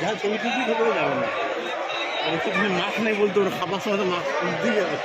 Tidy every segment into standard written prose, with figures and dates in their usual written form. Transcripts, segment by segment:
যা ছবি টুকি খবরে যাবে না আর একটু মাছ নেই বলতে ওরা খাবার সময় তো মাছ দিয়ে যাবে।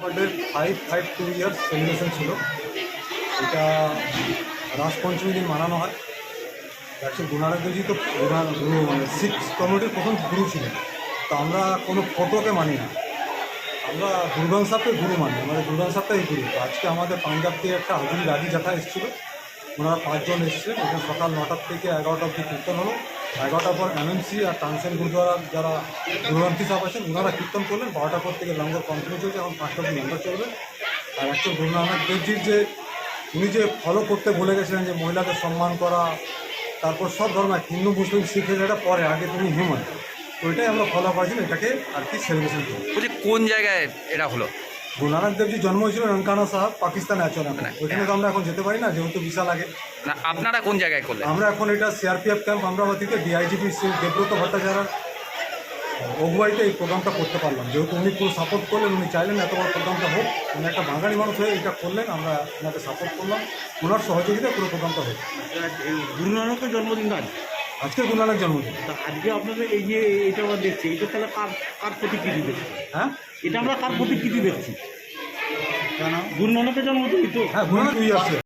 বার্থডে 552 ইয়ার্স সেলিব্রেশন ছিল। এটা রাস পঞ্চমী দিন মানানো হয়। অ্যাকচুয়ালি গুণারাধ্যজি তো শিখ কমিউনিটির প্রথম গুরু ছিলেন। তো আমরা কোনো ফটোকে মানি না, আমরা দুর্গম সাহকে গুরু মানি, আমাদের দুর্গম সাহটাই গুরু। তো আজকে আমাদের পাঞ্জাব থেকে একটা হাজুরি রাজি জাথা এসেছিলো, ওনারা 5 জন এসেছিলেন। এখানে সকাল 9টা থেকে 11টা অবধি কীর্তন হলো। 11টার পর এমএমসি আর তানসেন গুরুদ্বারা যারা গুরুগ্রন্থি সাহেব আছেন ওনারা কীর্তন করলেন। 12টার পর থেকে লঙ্গর কন্টিনিউ চলছে, এখন 5টা অবধি লঙ্গর চলবে। আর অ্যাকচুয়াল গুরু নানক দেবজির যে উনি যে ফলো করতে বলে গেছিলেন যে মহিলাদের সম্মান করা, তারপর সব ধর্মের হিন্দু মুসলিম শিখে যেটা পরে, আগে তুমি হিউম্যান, ওইটাই আমরা ফলো করেছি, এটাকে আর কি সেলিব্রেশন করি। বলছি কোন জায়গায় এটা হলো? গুরু নানক দেবজি জন্ম হয়েছিল ননকানা সাহেব, পাকিস্তানে আছে ওখানে। ওইখানে তো আমরা এখন যেতে পারি না, যেহেতু ভিসা লাগে। না আপনারা কোন জায়গায় করলেন? আমরা এখন এটা সিআরপিএফ ক্যাম্প আমরাবাদীতে ডিআইজিপি শ্রী দেবব্রত ভট্টাচার্যের অগুয়াইতে এই প্রোগ্রামটা করতে পারলাম, যেহেতু উনি পুরো সাপোর্ট করলেন। উনি চাইলেন এত বড় প্রোগ্রামটা হোক, উনি একটা বাঙালি মানুষ হয়ে এটা করলেন, আমরা ওনাকে সাপোর্ট করলাম। ওনার সহযোগিতায় পুরো প্রোগ্রামটা হোক। গুরু নানকের জন্মদিন আজ, আজকে গুরু নানক জন্মদিন। তা আজকে আপনাদের এই যে এটা আমরা দেখছি, এটা তাহলে কার প্রতিকৃতি দেখছি? হ্যাঁ, এটা আমরা কার প্রতিকৃতি দেখছি? কেন গুরু নানকের জন্মদিন তো? হ্যাঁ, গুরু নানক আসছে।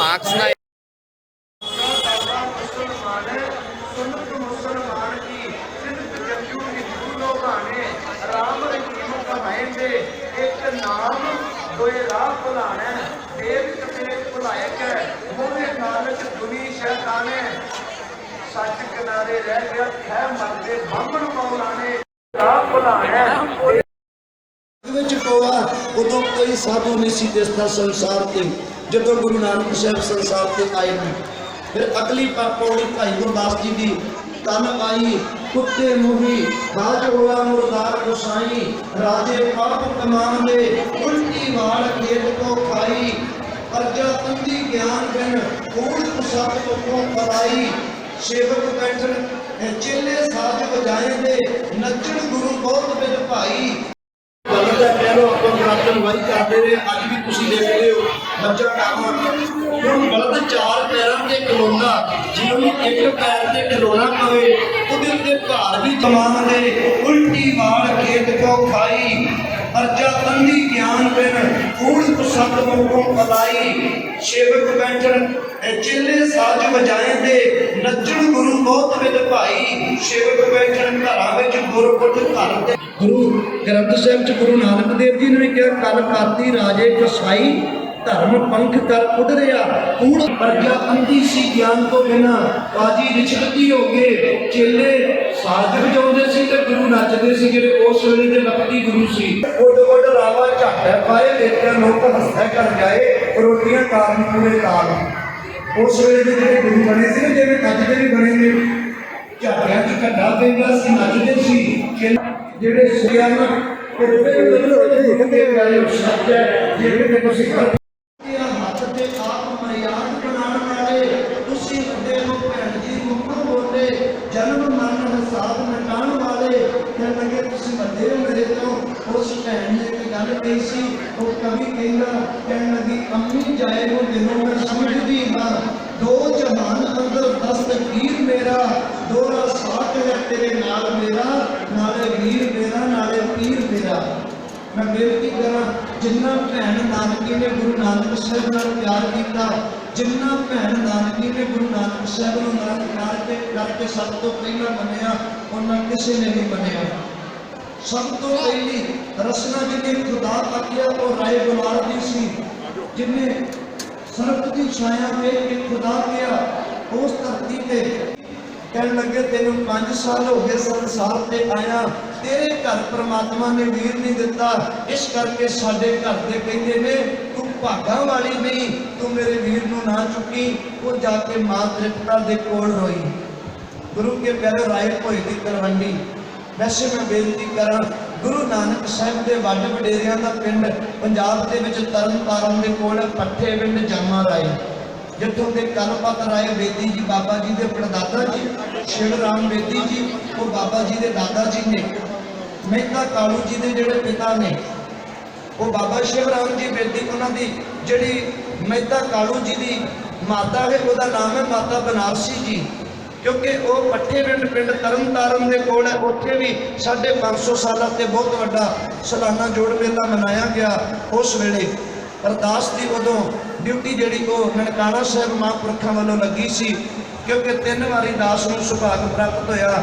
মাস্ক নাই। सच किनारे रह गया है मरदे बामण मौलाने राह भुलाने ਵਿੱਚ ਟੋਆ ਉਦੋਂ ਕੋਈ ਸਾਧੂ ਨਹੀਂ ਸੀ ਦਿਸਦਾ ਸੰਸਾਰ ਤੇ। ਜਦੋਂ ਗੁਰੂ ਨਾਨਕ ਸਾਹਿਬ ਸੰਸਾਰ ਤੇ ਆਏ ਨੇ, ਫਿਰ ਅਗਲੀ ਪੌੜੀ ਭਾਈ ਗੁਰਦਾਸ ਜੀ ਦੀ ਤਨ ਆਈ ਕੁੱਤੇ ਮੂਹੀ ਬਾਜ ਹੋਇਆ ਮੁਰਦਾਰ ਗੁਸਾਈ ਰਾਜੇ ਪਾਪ ਕਮਾਨ ਦੇ ਉਲਟੀ ਵਾਲ ਖੇਤ ਕੋ ਖਾਈ ਅਰਜਾ ਤੰਦੀ ਗਿਆਨ ਬਿਨ ਕੂੜ ਕੁਸਤ ਕੋ ਕਰਾਈ ਸੇਵਕ ਬੈਠਣ ਚੇਲੇ ਸਾਜ ਵਜਾਏ ਦੇ ਨੱਚਣ ਗੁਰੂ ਬਹੁਤ ਬਿਨ ਭਾਈ। गलत है कह लो आप नरातन वही करते रहे, अज भी तुम देख रहे हो बच्चा काम हम गलत चार पैरों के खिलौना जिन्होंने एक पैर से खिलौना कहे उधर भार भी कमान दे उल्टी वाल खेत को खाई अर्जा तंदी ज्ञान बिन कूड़ कुसत को पलाई सेवक बैठन चेले साज बजाएंदे नचण गुरु बहुत विद भाई सेवक बैठण घरां विच गुरपुट घर ते गुरु ग्रंथ साहिब च गुरु नानक देव जी ने कहा कल काती राजे कसाई धर्म पंख कर उडरिया कूड़ प्रजा अंधी सी ज्ञान तो बिना काजी रिचकती हो गए चेले साज बजाउंदे सी ते गुरु नचदे सी ਜਿਹੜੇ ਉਸ ਵੇਲੇ ਦੇ ਵਕਤੀ ਗੁਰੂ ਸੀ ਉੱਡ ਉੱਡ ਰਾਵਾ ਝਾਟੇ ਪਾਏ ਦੇਖਿਆ ਲੋਕ ਹੱਸਦੇ ਕਰ ਜਾਏ ਰੋਟੀਆਂ ਕਾਰਨ ਪੂਰੇ ਕਾਲ ਉਸ ਵੇਲੇ ਦੇ ਜਿਹੜੇ ਗੁਰੂ ਬਣੇ ਸੀ ਜਿਵੇਂ ਅੱਜ ਦੇ ਵੀ ਬਣੇ ਨੇ ਝਾਟਿਆਂ 'ਚ ਘੱਡਾ ਪੈਂਦਾ ਸੀ ਨੱਚਦੇ ਸੀ ਜਿਹੜੇ ਸਿਆਣ ਕੋਪੇ ਦੇ ਗਏ ਸੱਚ ਹੈ ਜਿਹੜੇ ਤੁਸੀਂ ਹੱਥ ਤੇ ਆਪ ਮਰਿਆਦ ਬਣਾਉਣ ਵਾਲੇ ਤੁਸੀਂ ਵੱਡੇ ਨੂੰ ਭੈਣ ਜੀ ਮੁਖ ਬੋਲੇ ਜਨਮ ਮਰਨ ਹਿਸਾਬ ਮਿਟਾਉਣ ਵਾਲੇ ਕਹਿਣ ਲੱਗੇ ਤੁਸੀਂ ਵੱਡੇ ਹੋ ਮੇਰੇ ਤੋਂ ਉਸ ਭੈਣ ਨੇ ਇੱਕ ਗੱਲ ਕਹੀ ਸੀ ਉਹ ਕਵੀ ਕਹਿੰਦਾ ਕਹਿਣ ਲੱਗੀ ਅੰਮੀ ਜਾਏ ਨੂੰ ਦਿਨੋਂ ਮੈਂ ਸਮਝਦੀ ਹਾਂ ਦੋ ਜਹਾਨ ਅੰਦਰ ਦਸਤਗੀਰ ਮੇਰਾ ਦੋਹਰਾ ਸਾਥ ਹੈ ਤੇਰੇ ਨਾਲ ਮੇਰਾ ਨਾਲੇ ਵੀਰ ਮੇਰਾ ਨਾਲੇ ਪੀਰ ਮੇਰਾ मैं बेनती करा जिन्ना भैन नानकी ने गुरु नानक साहब नाल प्यार किया जिन्ना भैन नानकी ने गुरु नानक साहब नाल प्यार करके सब तो पहला मनिया उन्हें किसी ने नहीं मनिया सब तो पहली रचना जिन्हें खुदा आख्या वो राय गुलाल दी सी जिन्हें सरक की छाया में एक खुदा किया उस धरती पे कहने लगे तेन 5 साल हो गए संसार से आया तेरे घर परमात्मा ने वीर नहीं दिता इस करके साडे घर दे कहंदे ने तू भागा वाली नहीं तू मेरे वीर नूं ना चुकी वो जाके मां तृप्ता दे कोल रोई गुरु के प्यारे राय भोई दी तलवंडी वैसे मैं बेनती करा गुरु नानक साहब के वड वडेरियां दा पिंड पंजाब दे विच तरन तारण दे कोल पट्ठे पिंड जामा राय जितों के कलपत राय बेदी जी बाबा जी के परदादा जी शिव राम बेदी जी वो बाबा जी के दादा जी ने मेहता कालू जी के जोड़े पिता ने वो बाबा शिव राम जी बेदी उन्होंने जी मेहता कालू जी की माता है वह नाम है माता बनारसी जी क्योंकि वो पट्ठे पिंड तरन तारण के कोल है उत्थे भी 550 साल से बहुत बड़ा सालाना जोड़ मेला मनाया गया उस वेले अरदास की उदों ड्यूटी जी ननकाना साहब महापुरखों वालों लगी सी क्योंकि 3 बारी दास नूं सुभाग प्राप्त होया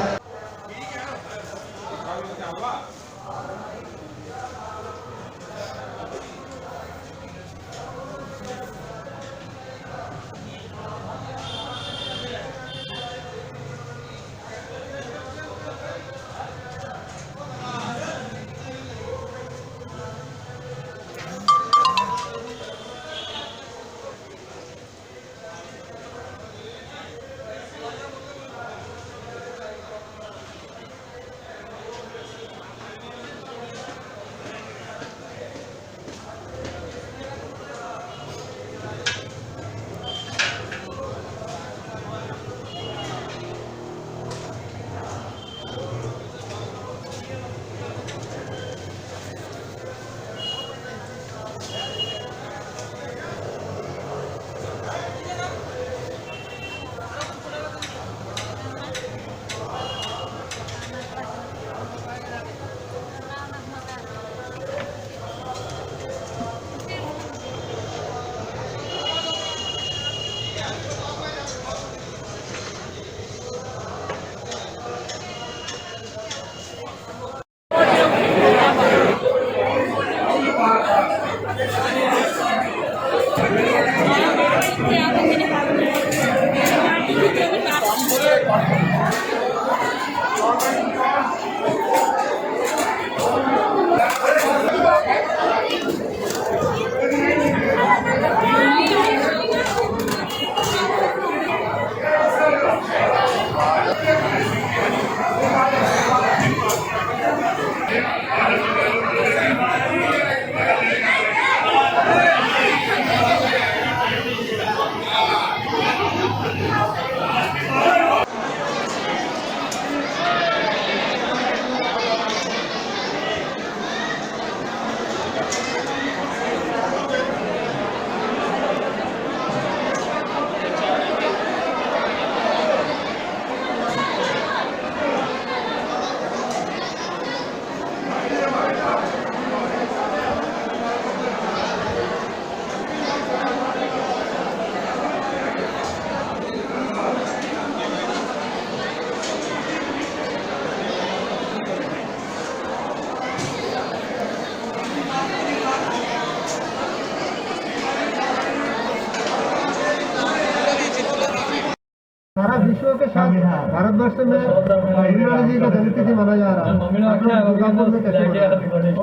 भारतवर्ष में गुरु नानक जी का जयंती मनाया जा रहा है, आप लोग दुर्गापुर में कैसे मना रहे हैं?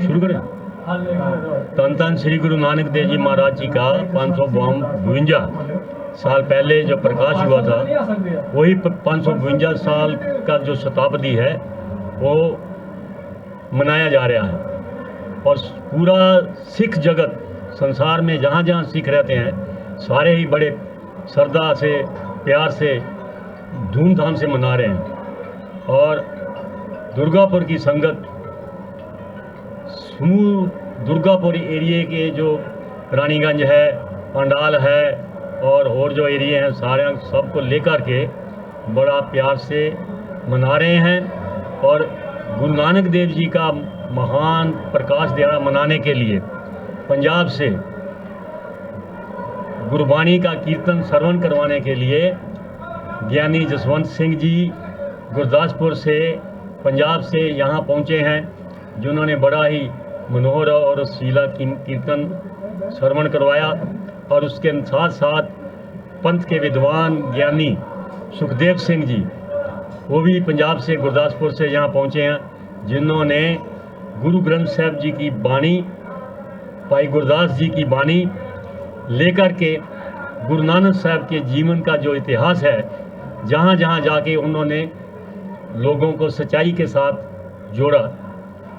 शुरू करें। धन धन श्री गुरु नानक देव जी महाराज जी का 552 साल पहले जो प्रकाश हुआ था, वही 552 साल का जो शताब्दी है वो मनाया जा रहा है। और पूरा सिख जगत संसार में जहाँ जहाँ सिख रहते हैं, सारे ही बड़े श्रद्धा से, प्यार से, धूमधाम से मना रहे हैं। और दुर्गापुर की संगत समूह दुर्गापुर एरिए के जो रानीगंज है, पंडाल है और जो एरिए हैं, सारे सबको लेकर के बड़ा प्यार से मना रहे हैं। और गुरु नानक देव जी का महान प्रकाश दिहाड़ा मनाने के लिए पंजाब से गुरबाणी का कीर्तन श्रवण करवाने के लिए ज्ञानी जसवंत सिंह जी गुरदासपुर से, पंजाब से यहाँ पहुँचे हैं, जिन्होंने बड़ा ही मनोहर और शीला कीर्तन श्रवण करवाया। और उसके साथ साथ पंथ के विद्वान ज्ञानी सुखदेव सिंह जी, वो भी पंजाब से गुरदासपुर से यहाँ पहुँचे हैं, जिन्होंने गुरु ग्रंथ साहब जी की बाणी, भाई गुरदास जी की बाणी लेकर के गुरु नानक साहब के जीवन का जो इतिहास है, जहाँ जहाँ जाके उन्होंने लोगों को सच्चाई के साथ जोड़ा।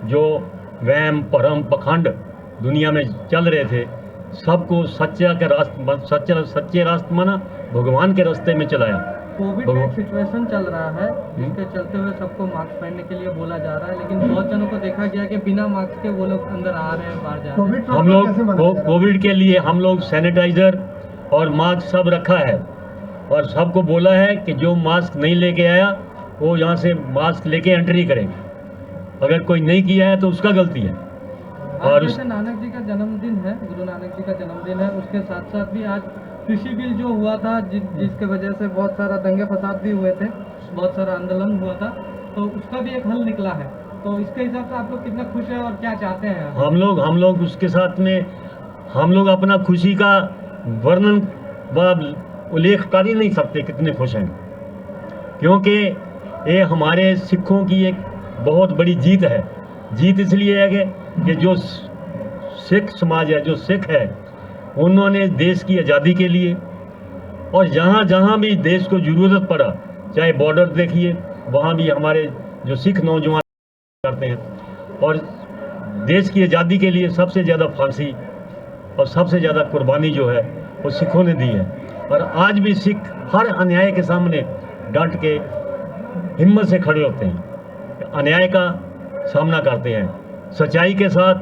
जो वहम भरम पखंड दुनिया में चल रहे थे, सबको सच्चे रास्ते माना, भगवान के रास्ते में चलाया। कोविड का सिचुएशन चल रहा है, जिसके चलते हुए सबको मास्क पहनने के लिए बोला जा रहा है, लेकिन बहुत जनों को देखा गया कि बिना मास्क के वो लोग अंदर आ रहे हैं, बाहर जा रहे हैं। हम लोग कोविड के लिए हम लोग सैनिटाइजर और मास्क सब रखा है, और सबको बोला है कि जो मास्क नहीं लेके आया वो यहाँ से मास्क लेके एंट्री करें। अगर कोई नहीं किया है तो उसका गलती है। और जैसे नानक जी का जन्मदिन है, गुरु नानक जी का जन्मदिन है, उसके साथ साथ भी आज कृषि बिल जो हुआ था, जिसके वजह से बहुत सारा दंगे फसाद भी हुए थे, बहुत सारा आंदोलन हुआ था, तो उसका भी एक हल निकला है। तो इसके हिसाब से आप लोग कितना खुश हैं और क्या चाहते हैं? हम लोग उसके साथ में हम लोग अपना खुशी का वर्णन व उल्लेख कर ही नहीं सकते कितने खुश हैं, क्योंकि ये हमारे सिखों की एक बहुत बड़ी जीत है। जीत इसलिए है कि जो सिख समाज है, जो सिख है, उन्होंने देश की आज़ादी के लिए और जहाँ जहाँ भी देश को ज़रूरत पड़ा, चाहे बॉर्डर देखिए, वहाँ भी हमारे जो सिख नौजवान करते हैं, और देश की आज़ादी के लिए सबसे ज़्यादा फांसी और सबसे ज़्यादा कुर्बानी जो है वो सिखों ने दी है। और आज भी सिख हर अन्याय के सामने डट के हिम्मत से खड़े होते हैं, अन्याय का सामना करते हैं, सच्चाई के साथ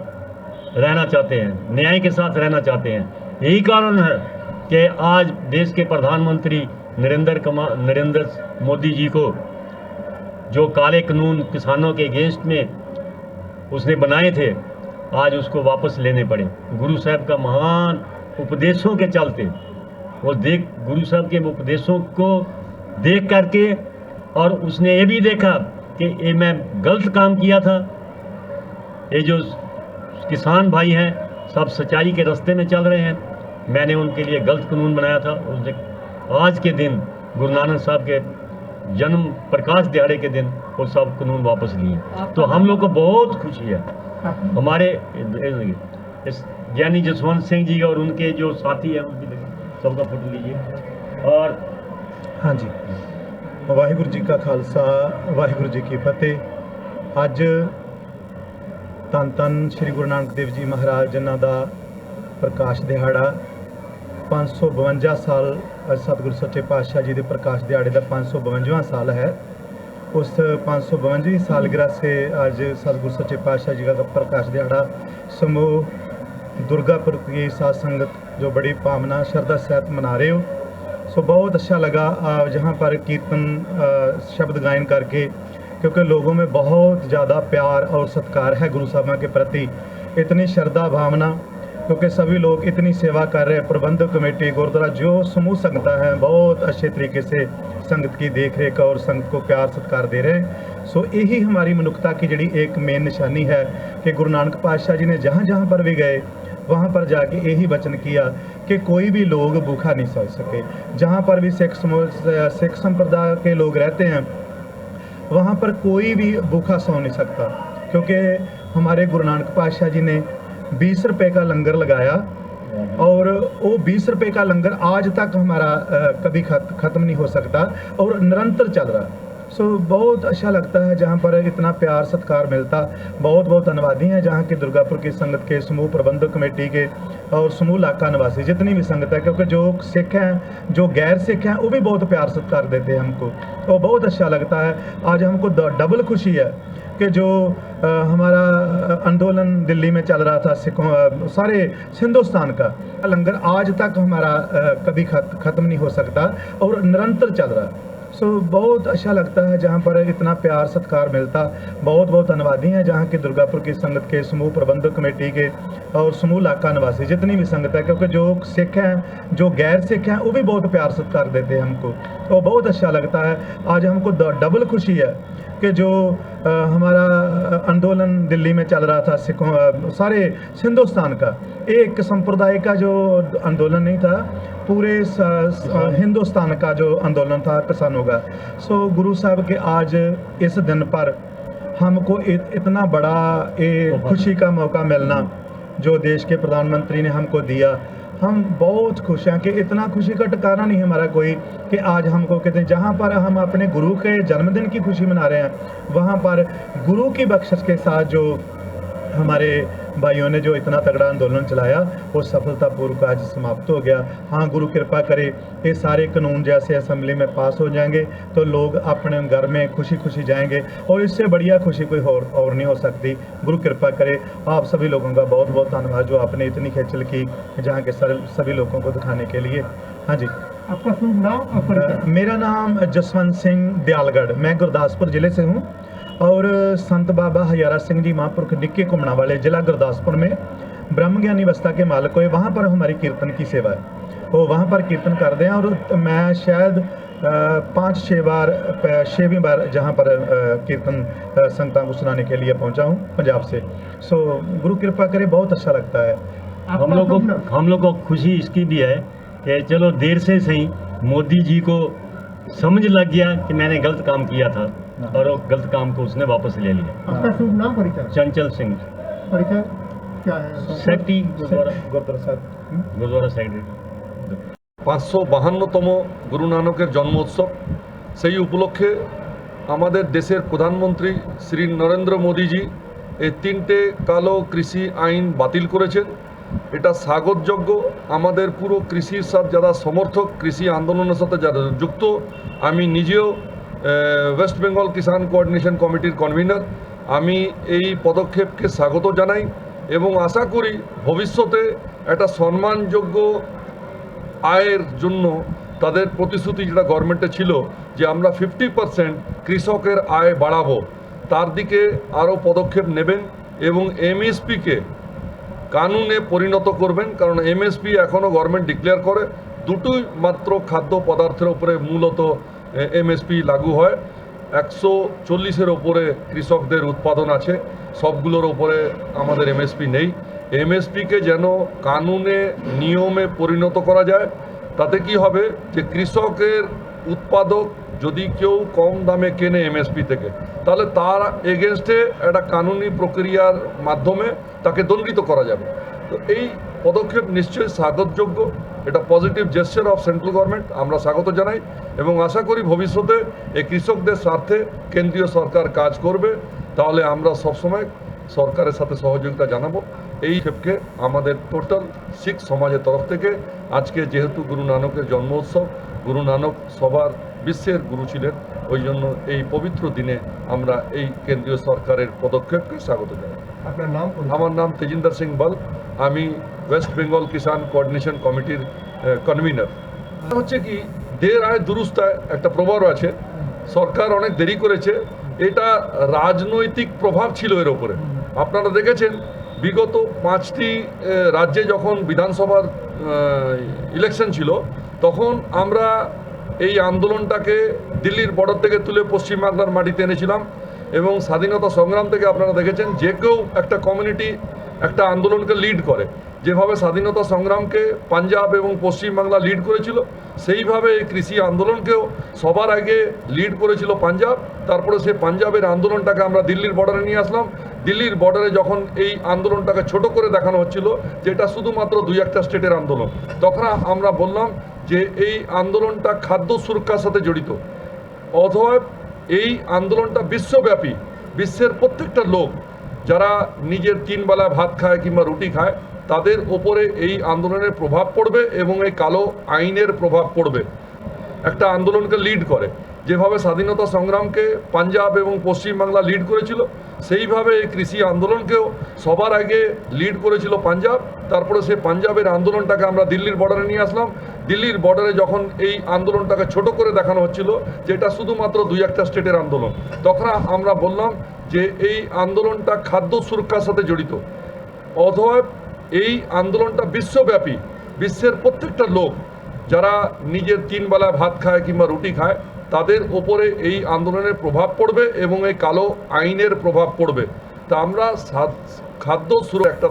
रहना चाहते हैं, न्याय के साथ रहना चाहते हैं। यही कारण है कि आज देश के प्रधानमंत्री नरेंद्र मोदी जी को जो काले कानून किसानों के अगेंस्ट में उसने बनाए थे, आज उसको वापस लेने पड़े। गुरु साहब का महान उपदेशों के चलते, वो गुरु साहब के उपदेशों को देख करके, और उसने ये भी देखा कि ये मैं गलत काम किया था, ये जो किसान भाई हैं सब सच्चाई के रास्ते में चल रहे हैं, मैंने उनके लिए गलत कानून बनाया था। उसने आज के दिन गुरु नानक साहब के जन्म प्रकाश दिहाड़े के दिन वो सब कानून वापस लिए। तो हम लोग को बहुत खुशी है। हमारे इस ज्ञानी जसवंत सिंह जी और उनके जो साथी हैं, सबका फोटो लीजिए। और हाँ जी, वाहिगुरु जी का खालसा, वाहिगुरु जी की फतेह। अज धन धन श्री गुरु नानक देव जी महाराज जिन्हां दा प्रकाश दिहाड़ा 552 साल, सतगुरु सच्चे पातशाह जी के प्रकाश दिहाड़े का 552वां साल है। उस 552वीं सालगिरह से आज सतगुरु सच्चे पातशाह जी का प्रकाश दिहाड़ा समूह दुर्गापुर की साध संगत जो बड़ी भावना श्रद्धा सहित मना रहे हो। सो बहुत अच्छा लगा जहाँ पर कीर्तन शब्द गायन करके, क्योंकि लोगों में बहुत ज़्यादा प्यार और सत्कार है गुरु साहब के प्रति, इतनी श्रद्धा भावना, क्योंकि सभी लोग इतनी सेवा कर रहे हैं। प्रबंधक कमेटी गुरुद्वारा जो समूह संगतां हैं बहुत अच्छे तरीके से संगत की देख रेख और संगत को प्यार सत्कार दे रहे हैं। सो यही हमारी मनुष्यता की जड़ी एक मेन निशानी है कि गुरु नानक पातशाह जी ने जहाँ जहाँ पर भी गए वहाँ पर जाके यही वचन किया कि कोई भी लोग भूखा नहीं सो सके। जहाँ पर भी सिख संप्रदाय के लोग रहते हैं वहाँ पर कोई भी भूखा सो नहीं सकता, क्योंकि हमारे गुरु नानक पातशाह जी ने 20 रुपए का लंगर लगाया और वो 20 रुपए का लंगर आज तक हमारा कभी ख़त्म नहीं हो सकता और निरंतर चल रहा। सो बहुत अच्छा लगता है जहाँ पर इतना प्यार सत्कार मिलता। बहुत बहुत धन्यवादी हैं जहाँ की दुर्गापुर की संगत के समूह प्रबंधक कमेटी के और समूह इलाका निवासी जितनी भी संगत है, क्योंकि जो सिख हैं जो गैर सिख हैं वो भी बहुत प्यार सत्कार देते हैं हमको, तो बहुत अच्छा लगता है। आज हमको डबल खुशी है कि जो हमारा आंदोलन दिल्ली में चल रहा था सिखों सारे हिंदुस्तान का लंगर आज तक हमारा कभी ख़त्म नहीं हो सकता और निरंतर चल रहा। सो बहुत अच्छा लगता है जहाँ पर इतना प्यार सत्कार मिलता। बहुत बहुत धन्यवादी हैं जहाँ की दुर्गापुर की संगत के समूह प्रबंधक कमेटी के और समूह इलाका निवासी जितनी भी संगत है, क्योंकि जो सिख हैं जो गैर सिख हैं वो भी बहुत प्यार सत्कार देते हैं हमको, तो बहुत अच्छा लगता है। आज हमको डबल खुशी है कि जो हमारा आंदोलन दिल्ली में चल रहा था सिखों सारे हिंदुस्तान का, एक संप्रदाय का जो आंदोलन नहीं था, पूरे हिंदुस्तान का जो आंदोलन था किसानों का। सो गुरु साहब के आज इस दिन पर हमको इतना बड़ा खुशी का मौका मिलना जो देश के प्रधानमंत्री ने हमको दिया, हम बहुत खुश हैं कि इतना खुशी का ठिकाना नहीं हमारा कोई कि आज हमको कहते हैं जहाँ पर हम अपने गुरु के जन्मदिन की खुशी मना रहे हैं वहाँ पर गुरु की बख्शिश के साथ जो हमारे भाइयों ने जो इतना तगड़ा आंदोलन चलाया वो सफलतापूर्वक आज समाप्त हो गया। हाँ, गुरु कृपा करे ये सारे कानून जैसे असेंबली में पास हो जाएंगे तो लोग अपने घर में खुशी खुशी जाएंगे और इससे बढ़िया खुशी कोई और नहीं हो सकती। गुरु कृपा करे। आप सभी लोगों का बहुत बहुत धन्यवाद जो आपने इतनी खेचल की जहाँ के सभी लोगों को दिखाने के लिए। हाँ जी, आपका शुभ नाम और परिचय? मेरा नाम जसवंत सिंह दयालगढ़, मैं गुरदासपुर ज़िले से हूँ और संत बाबा हजारा सिंह जी महापुरुष डिक्के घुमना वाले ज़िला गुरदासपुर में ब्रह्म ज्ञानी अवस्था के मालिक हुए, वहाँ पर हमारी कीर्तन की सेवा है, वो वहाँ पर कीर्तन करते हैं। और मैं शायद 5-6 बार जहाँ पर कीर्तन संगतां को सुनाने के लिए पहुँचा हूँ पंजाब से। सो गुरु कृपा करे, बहुत अच्छा लगता है। हम लोग को खुशी इसकी भी है कि चलो देर से सही मोदी जी को समझ लग गया कि मैंने गलत काम किया था और वो गलत काम को उसने वापस ले लिया। आपका शुभ नाम परिचय? चंचल सिंह, परिचय क्या है? Secretary gurdwara secretary. 552তম গুরু নানকের জন্মোৎসব, সেই উপলক্ষে আমাদের দেশের প্রধানমন্ত্রী শ্রী নরেন্দ্র মোদীজি এই 3টে কালো কৃষি আইন বাতিল করেছেন। এটা স্বাগতযোগ্য। আমাদের পুরো কৃষির সাথে যারা সমর্থক, কৃষি আন্দোলনের সাথে যারা যুক্ত, আমি নিজেও ওয়েস্ট বেঙ্গল কিষাণ কোঅর্ডিনেশন কমিটির কনভিনার, আমি এই পদক্ষেপকে স্বাগত জানাই এবং আশা করি ভবিষ্যতে একটা সম্মানযোগ্য আয়ের জন্য তাদের প্রতিশ্রুতি যেটা গভর্নমেন্টে ছিল যে আমরা 50% কৃষকের আয় বাড়াবো, তার দিকে আরও পদক্ষেপ নেবেন এবং এমএসপিকে কানুনে পরিণত করবেন। কারণ এমএসপি এখনও গভর্নমেন্ট ডিক্লেয়ার করে, দুটোই মাত্র খাদ্য পদার্থের উপরে মূলত এমএসপি লাগু হয়। 140-এর ওপরে কৃষকদের উৎপাদন আছে, সবগুলোর ওপরে আমাদের এমএসপি নেই। এমএসপিকে যেন কানুনে নিয়মে পরিণত করা যায়, তাতে কি হবে যে কৃষকের উৎপাদক যদি কেউ কম দামে কেনে এমএসপি থেকে, তাহলে তার এগেনস্টে একটা কানুনি প্রক্রিয়ার মাধ্যমে তাকে দণ্ডিত করা যাবে। তো এই পদক্ষেপ নিশ্চয়ই স্বাগতযোগ্য, এটা positive gesture of central government, আমরা স্বাগত জানাই এবং আশা করি ভবিষ্যতে এই কৃষকদের স্বার্থে কেন্দ্রীয় সরকার কাজ করবে। তাহলে আমরা সবসময় সরকারের সাথে সহযোগিতা জানাবো। এই ক্ষেপকে আমাদের টোটাল শিখ সমাজের তরফ থেকে আজকে যেহেতু গুরু নানকের জন্ম উৎসব, গুরু নানক সবার বিশ্বের গুরু ছিলেন, ওই জন্য এই পবিত্র দিনে আমরা এই কেন্দ্রীয় সরকারের পদক্ষেপকে স্বাগত জানাই। আপনার নাম? আমার নাম তেজিন্দর সিং বল, আমি ওয়েস্ট বেঙ্গল কিষাণ কোঅর্ডিনেশন কমিটির কনভিনার। হচ্ছে কি দের আয় দুরুস্ত আয় একটা প্রবাদ আছে, সরকার অনেক দেরি করেছে, এটা রাজনৈতিক প্রভাব ছিল এর ওপরে। আপনারা দেখেছেন বিগত 5টি রাজ্যে যখন বিধানসভার ইলেকশন ছিল তখন আমরা এই আন্দোলনটাকে দিল্লির বর্ডার থেকে তুলে পশ্চিমবাংলার মাটিতে এনেছিলাম এবং স্বাধীনতা সংগ্রাম থেকে আপনারা দেখেছেন যে কেউ একটা কমিউনিটি একটা আন্দোলনকে লিড করে, যেভাবে স্বাধীনতা সংগ্রামকে পাঞ্জাব এবং পশ্চিমবাংলা লিড করেছিল, সেইভাবে এই কৃষি আন্দোলনকেও সবার আগে লিড করেছিল পাঞ্জাব। তারপরে সেই পাঞ্জাবের আন্দোলনটাকে আমরা দিল্লির বর্ডারে নিয়ে আসলাম। দিল্লির বর্ডারে যখন এই আন্দোলনটাকে ছোট করে দেখানো হচ্ছিল, যেটা শুধুমাত্র 2-1টা স্টেটের আন্দোলন, তখন আমরা বললাম যে এই আন্দোলনটা খাদ্য সুরক্ষার সাথে জড়িত। অতএব এই আন্দোলনটা বিশ্বব্যাপী, বিশ্বের প্রত্যেকটা লোক যারা নিজের 3 বেলা ভাত খায় কিংবা রুটি খায়, তাদের ওপরে এই আন্দোলনের প্রভাব পড়বে এবং এই কালো আইনের প্রভাব পড়বে। একটা আন্দোলনকে লিড করে, যেভাবে স্বাধীনতা সংগ্রামকে পাঞ্জাব এবং পশ্চিমবাংলা লিড করেছিল, সেইভাবে এই কৃষি আন্দোলনকেও সবার আগে লিড করেছিল পাঞ্জাব। তারপরে সেই পাঞ্জাবের আন্দোলনটাকে আমরা দিল্লির বর্ডারে নিয়ে আসলাম। দিল্লির বর্ডারে যখন এই আন্দোলনটাকে ছোট করে দেখানো হচ্ছিল, যেটা শুধুমাত্র 2-1টা স্টেটের আন্দোলন, তখন আমরা বললাম যে এই আন্দোলনটা খাদ্য সুরক্ষার সাথে জড়িত। অতএব এই আন্দোলনটা বিশ্বব্যাপী, বিশ্বের প্রত্যেকটা লোক যারা নিজের 3 বেলা ভাত খায় কিংবা রুটি খায়, তাদের ওপরে এই আন্দোলনের প্রভাব পড়বে এবং এই কালো আইনের প্রভাব পড়বে। তা আমরা খাদ্য সুরক্ষা একটা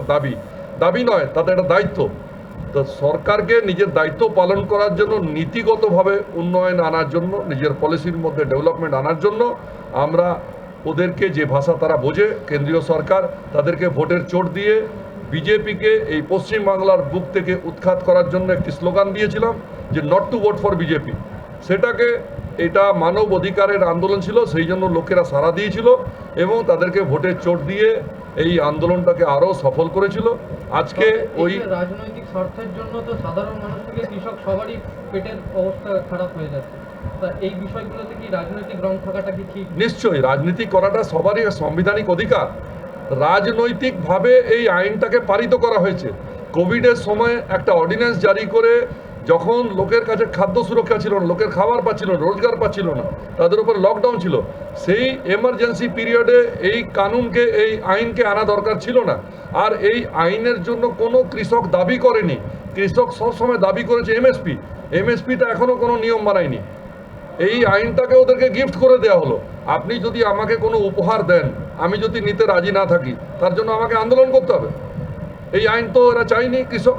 দাবি নয়, তাতে একটা দায়িত্ব। তো সরকারকে নিজের দায়িত্ব পালন করার জন্য, নীতিগতভাবে উন্নয়ন আনার জন্য, নিজের পলিসির মধ্যে ডেভেলপমেন্ট আনার জন্য আমরা ওদেরকে, যে ভাষা তারা বোঝে, কেন্দ্রীয় সরকার তাদেরকে ভোটের চোট দিয়ে বিজেপিকে এই পশ্চিমবাংলার বুক থেকে উৎখাত করার জন্য একটি স্লোগান দিয়েছিলাম যে not to vote for BJP. সেটাকে, এটা মানব অধিকারের আন্দোলন ছিল, সেই জন্য লোকেরা সাড়া দিয়েছিল এবং তাদেরকে ভোটের চোট দিয়ে এই আন্দোলনটাকে আরও সফল করেছিল। আজকে ওই রাজনৈতিক স্বার্থের জন্য তো সাধারণ মানুষ থেকে কৃষক সবারই পেটের অবস্থা খারাপ হয়ে যাচ্ছে। তা এই বিষয়গুলোতে কি রাজনৈতিক রং থাকাটা কি ঠিক? নিশ্চয়ই, রাজনীতি করাটা সবারই সাংবিধানিক অধিকার। রাজনৈতিকভাবে এই আইনটাকে পারিত করা হয়েছে। কোভিডের সময় একটা অর্ডিন্যান্স জারি করে, যখন লোকের কাছে খাদ্য সুরক্ষা ছিল না, লোকের খাবার পাচ্ছিল না, রোজগার পাচ্ছিল না, তাদের উপর লকডাউন ছিল, সেই এমার্জেন্সি পিরিয়ডে এই কানুনকে, এই আইনকে আনা দরকার ছিল না। আর এই আইনের জন্য কোনো কৃষক দাবি করেনি। কৃষক সবসময় দাবি করেছে এমএসপিটা এখনও কোনো নিয়ম বানায়নি। এই আইনটাকে ওদেরকে গিফট করে দেওয়া হলো। আপনি যদি আমাকে কোনো উপহার দেন, আমি যদি নিতে রাজি না থাকি, তার জন্য আমাকে আন্দোলন করতে হবে। এই আইন তো এরা চায়নি কৃষক।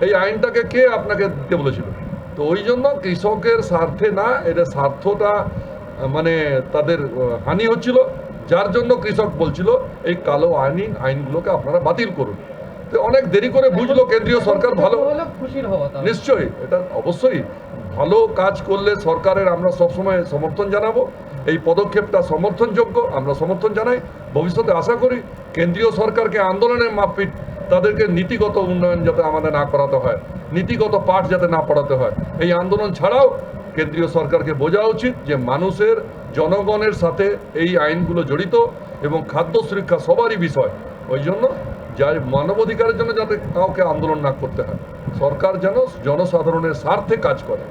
এই আইনটাকে কে আপনাকে দিতে বলেছিল? তো ওই জন্য কৃষকের স্বার্থে না, এটা স্বার্থটা মানে তাদের হানি হচ্ছিল, যার জন্য কৃষক বলছিল এই কালো আইনগুলোকে আপনারা বাতিল করুন। তো অনেক দেরি করে বুঝলো কেন্দ্রীয় সরকার। ভালো, খুশির হওয়া নিশ্চয়ই, এটা অবশ্যই ভালো কাজ করলে সরকারের আমরা সবসময় সমর্থন জানাবো। এই পদক্ষেপটা সমর্থনযোগ্য, আমরা সমর্থন জানাই। ভবিষ্যতে আশা করি কেন্দ্রীয় সরকারকে আন্দোলনের মাপপিট তাদেরকে নীতিগত উন্নয়ন যাতে আমাদের না করাতে হয়, নীতিগত পাঠ যাতে না পড়াতে হয়। এই আন্দোলন ছাড়াও কেন্দ্রীয় সরকারকে বোঝা উচিত যে মানুষের, জনগণের সাথে এই আইনগুলো জড়িত এবং খাদ্য সুরক্ষা সবারই বিষয়। ওই জন্য যার মানবাধিকারের জন্য যাতে কাউকে আন্দোলন না করতে হয়, সরকার যেন জনসাধারণের স্বার্থে কাজ করে।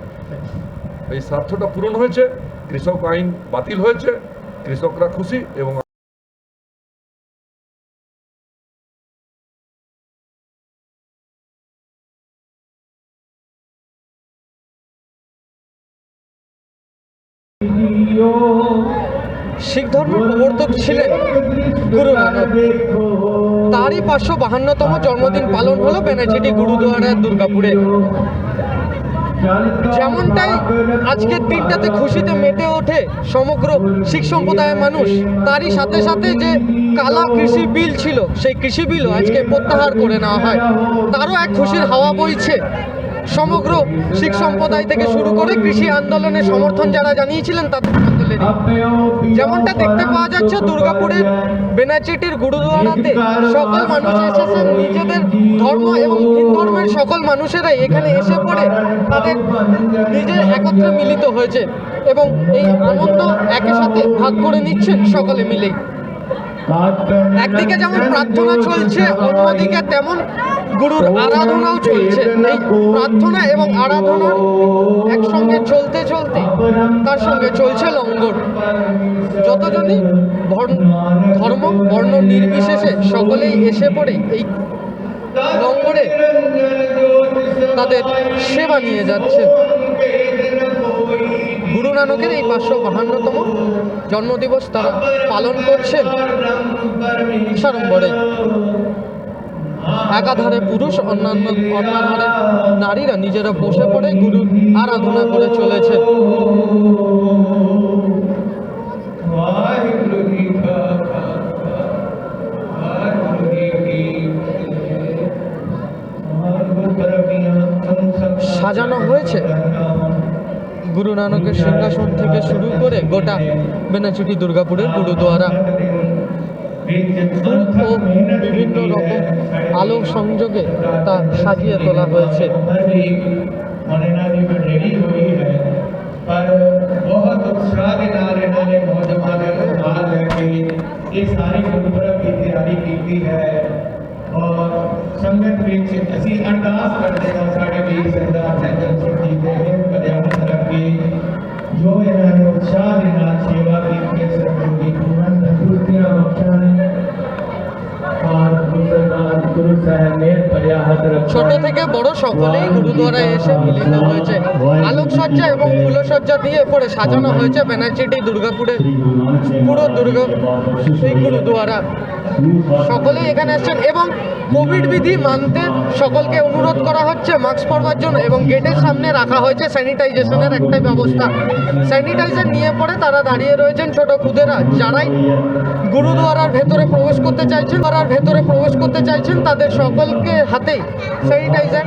এই স্বার্থটা পূরণ হয়েছে, কৃষক আইন বাতিল হয়েছে, কৃষকরা খুশি। এবং শিখ ধর্মের প্রবর্তক ছিলেন গুরু নানক। তারই 552তম জন্মদিন পালন হলো বেনাচিটি গুরুদুয়ারা দুর্গাপুরে। যেমনটাই আজকের দিনটাতে খুশিতে মেতে ওঠে সমগ্র শিখ সম্প্রদায়ের মানুষ, তারই সাথে সাথে যে কালা কৃষি বিল ছিল, সেই কৃষি বিলও আজকে প্রত্যাহার করে নেওয়া হয়। তারও এক খুশির হাওয়া বইছে সমগ্র শিখ সম্প্রদায় থেকে শুরু করে কৃষি আন্দোলনে সমর্থন যারা জানিয়েছিলেন তাদের সকলেরই। যেমনটা দেখতে পাওয়া যাচ্ছে দুর্গাপুরের বেনাচিটির গুরুদুয়ারাতে সকল মানুষ এসেছে, নিজেদের ধর্ম এবং ভিন ধর্মের সকল মানুষেরাই এখানে এসে পড়ে তাদের নিজের একত্রে মিলিত হয়েছে এবং এই আনন্দ একের সাথে ভাগ করে নিচ্ছেন সকলে মিলেই। একদিকে যেমন প্রার্থনা চলছে, অন্যদিকে তেমন গুরুর আরাধনাও চলছে। এই প্রার্থনা এবং আরাধনা একসঙ্গে চলতে চলতে তার সঙ্গে চলছে লঙ্গর। যতজনই ধর্ম বর্ণ নির্বিশেষে সকলেই এসে পড়ে এই লঙ্গরে তাদের সেবা নিয়ে যাচ্ছে। গুরু নানকের এই 552তম জন্মদিবস তারা পালন করছেন সাড়ম্বরে। একাধারে পুরুষ অন্যধারে নারীরা নিজেরা বসে পড়ে গুরুর আরাধনা করে চলেছে। সাজানো হয়েছে গুরু নানকের সিংহাসন থেকে শুরু করে গোটা বেনাচুটি দুর্গাপুরের গুরুদুয়ারা। ফুল ও বিভিন্ন রকম আলো সংযোগে তা সাজিয়ে তোলা হয়েছে। और संगत ਵਿੱਚ ਅਸੀਂ ਅਰਦਾਸ ਕਰਦੇ ਹਾਂ ਸਾਡੇ ਵੀਰ ਸਰਦਾਰ ਸੈਂਟਰ ਸਿੰਘ ਦੇ ਪਰਿਆਵਰਣ ਰੱਖੀ ਜੋ ਇਹਨਾਂ ਨੇ ਉਤਸ਼ਾਹ ਦੇ ਨਾਲ ਸੇਵਾ ਕੀਤੀ ਸਤਿਗੁਰੂ ਦੀ ਪੂਰਨ ਤੰਦਰੁਸਤੀਆਂ ਬਖਸ਼ਣ और गुरु साहब ने पर्याहत ছোট থেকে বড় সকলেই গুরুদুয়ারায় এসে মিলিত হয়েছে। আলোকসজ্জা এবং ফুলসজ্জা দিয়ে পরে সাজানো হয়েছে বেনাচিটি দুর্গাপুরের পুরো এই গুরুদুয়ারা। সকলেই এখানে আসছেন এবং কোভিড বিধি মানতে সকলকে অনুরোধ করা হচ্ছে মাস্ক পরবার জন্য এবং গেটের সামনে রাখা হয়েছে স্যানিটাইজেশনের একটাই ব্যবস্থা। স্যানিটাইজার নিয়ে পরে তারা দাঁড়িয়ে রয়েছেন ছোট খুদেরা, যারাই গুরুদুয়ারার ভেতরে প্রবেশ করতে চাইছেন তাদের সকলকে হাতেই স্যানিটাইজার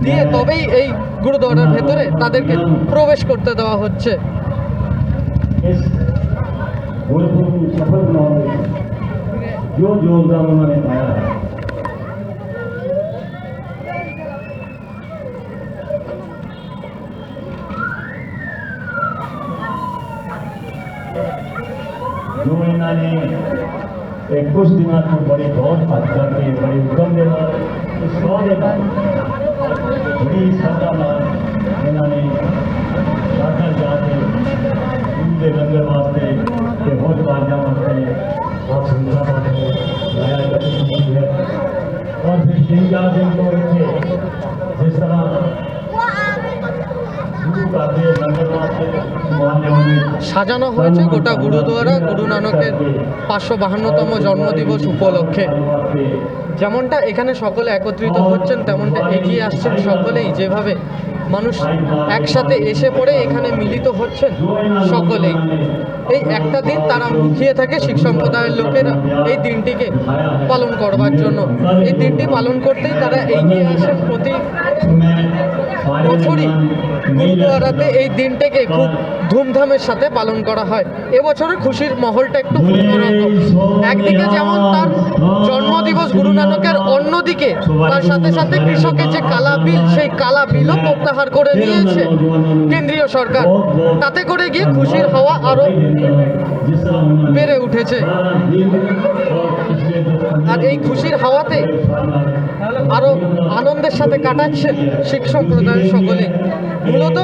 দিয়ে তবেই এই গুরুদুয়ারার ভেতরে তাদেরকে প্রবেশ করতে দেওয়া হচ্ছে। सफल बनाने जो योगदान उन्होंने पाया है जो इन्होंने कुछ दिनों को बड़ी दौड़ भाग करके बड़ी उद्यम के बाद सौ के बाद बड़ी श्रद्धा इन्होंने सागर जाके उनके लंगर वास्ते के बहुत कार्यों वास्ते बहुत सुविधा वास्ते लाया जाती है। और फिर 3-4 दिन को इतने जिस तरह সাজানো হয়েছে গোটা গুরুদুয়ারা গুরু নানকের 552তম জন্মদিবস উপলক্ষে। যেমনটা এখানে সকলে একত্রিত হচ্ছেন তেমনটা এগিয়ে আসছেন সকলেই, যেভাবে মানুষ একসাথে এসে পড়ে এখানে মিলিত হচ্ছেন সকলেই। এই একটা দিন তারা মুখিয়ে থাকে শিখ সম্প্রদায়ের লোকেরা এই দিনটিকে পালন করবার জন্য। এই দিনটি পালন করতেই তারা এগিয়ে আসেন। প্রতি বছরই গুরুদুয়ারাতে এই দিনটাকে খুব ধুমধামের সাথে পালন করা হয়। এবছরের খুশির মহলটা একটু অন্যরকম। একদিকে যেমন তার জন্মদিবস গুরু নানকের, অন্যদিকে তার সাথে সাথে কৃষকের যে কালা বিল, সেই কালা বিলও প্রত্যাহার করে নিয়েছে কেন্দ্রীয় সরকার। তাতে করে গিয়ে খুশির হাওয়া আরো বেড়ে উঠেছে। আর এই খুশির হাওয়াতে আরো আনন্দের সাথে কাটাচ্ছেন শিখ সম্প্রদায়ের সকলে। মূলত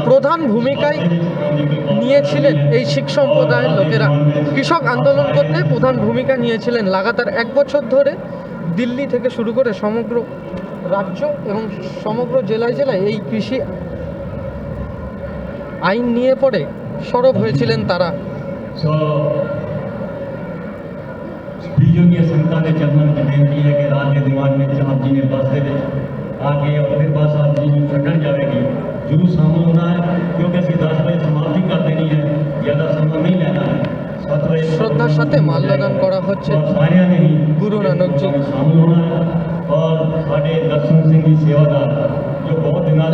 প্রধান ভূমিকায় নিয়েছিলেন এই শিখ সম্প্রদায়ের লোকেরা। কৃষক আন্দোলন করতে প্রধান ভূমিকা নিয়েছিলেন। লাগাতার 1 বছর ধরে দিল্লি থেকে শুরু করে সমগ্র রাজ্য এবং সমগ্র জেলায় জেলায় এই কৃষি আইন নিয়ে পড়ে সরব হয়েছিলেন তারা। बीजों संता ने चरणन की बेनती है कि रात के दिमाग में आप जी ने बस दे आके और फिर बस आप जी छड़न जाएगी जरूर सामने होना है, क्योंकि असं 10 बजे समाप्ति कर देनी है, ज़्यादा समय नहीं लेना है। শ্রদ্ধার সাথে মাল্যদান করা হচ্ছে গুরু নানক জি।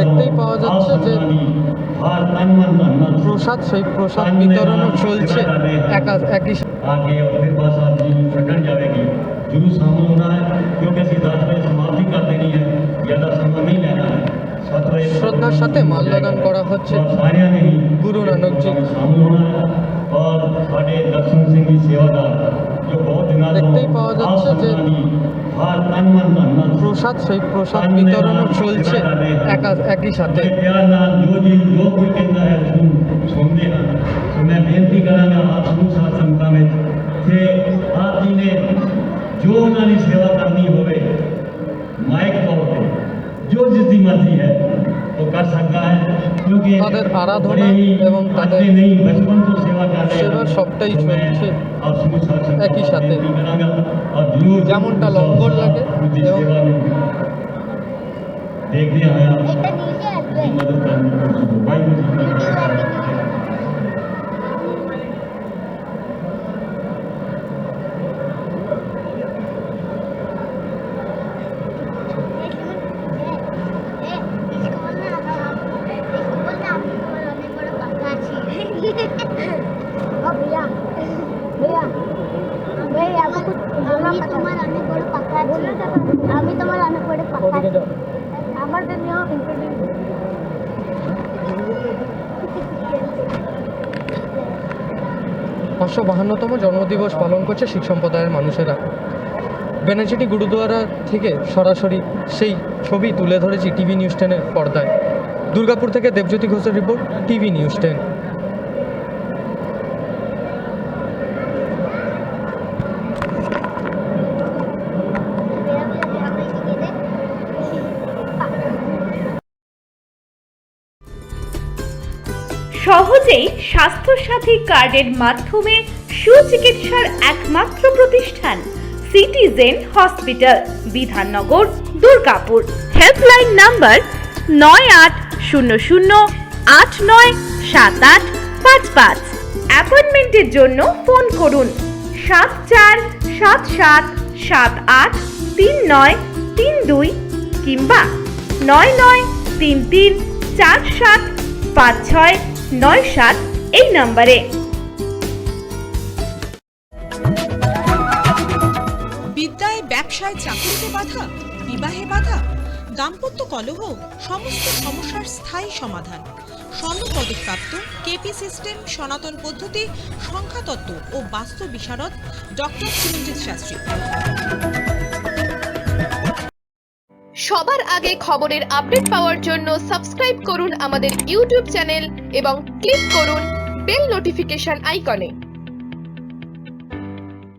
দেখতেই পাওয়া যাচ্ছে যে প্রসাদ, সেই প্রসাদ বিতরণও চলছে একই आगे और फिर बस आप जी छड़न जाएगी जरूर सामने होना है, क्योंकि असं 10 बजे समाप्ति कर देनी है, ज़्यादा समय नहीं लेना है। শ্রদ্ধার সাথে মাল্যদান করা হচ্ছে গুরু নানক জি। দেখতেই পাওয়া যাচ্ছে যে প্রসাদ, সেই প্রসাদ বিতরণও চলছে একই সাথে। मैं बेनती करांगा आप समूह साथ संगतां में कि आप जी ने जो उन्होंने सेवा करनी होवे माइक तौर पर जो जिसकी मर्जी है वो कर सकता है क्योंकि তাদের আরাধনা बड़े ही এবং তাদের अच्छे नहीं बचपन से सेवा कर रहे সেবা हैं সবটাই तो मैं চলছে आप सभी साथ একই সাথে। बेनती करूंगा और जरूर যেমনটা লঙ্গর লাগে उनकी এবং सेवा में देखते हैं आप उनकी मदद करने की कोशिश करो। वाहिगुरू जी का खालसा। আমি তোমার অনেক বড় পাখা আছি আমার জন্য পাঁচশো ৫২তম জন্মদিবস পালন করছে শিখ সম্প্রদায়ের মানুষেরা। বেনাচিটি গুরুদুয়ারা থেকে সরাসরি সেই ছবি তুলে ধরেছি টিভি নিউজ 10-এর পর্দায়। দুর্গাপুর থেকে দেবজ্যোতি ঘোষের রিপোর্ট, টিভি নিউজ 10। সহজেই স্বাস্থ্যসাথী কার্ডের মাধ্যমে সুচিকিৎসার একমাত্র প্রতিষ্ঠান citizen hospital, Bidhannagar, Durgapur. Helpline number 9800897855। অ্যাপয়েন্টমেন্টের জন্য ফোন করুন 7477783932 কিংবা 9933475697 এই নম্বরে। বিদ্যায়, ব্যবসায়, চাকরিতে বাধা, বিবাহে বাধা, দাম্পত্য কলহ, সমস্ত সমস্যার স্থায়ী সমাধান। স্বর্ণপদকপ্রাপ্ত কেপি সিস্টেম, সনাতন পদ্ধতি, সংখ্যাতত্ত্ব ও বাস্তু বিশারদ ডক্টর চিরঞ্জিত শাস্ত্রী। সবার আগে খবরের আপডেট পাওয়ার জন্য সাবস্ক্রাইব করুন আমাদের ইউটিউব চ্যানেল এবং ক্লিক করুন বেল নোটিফিকেশন আইকনে।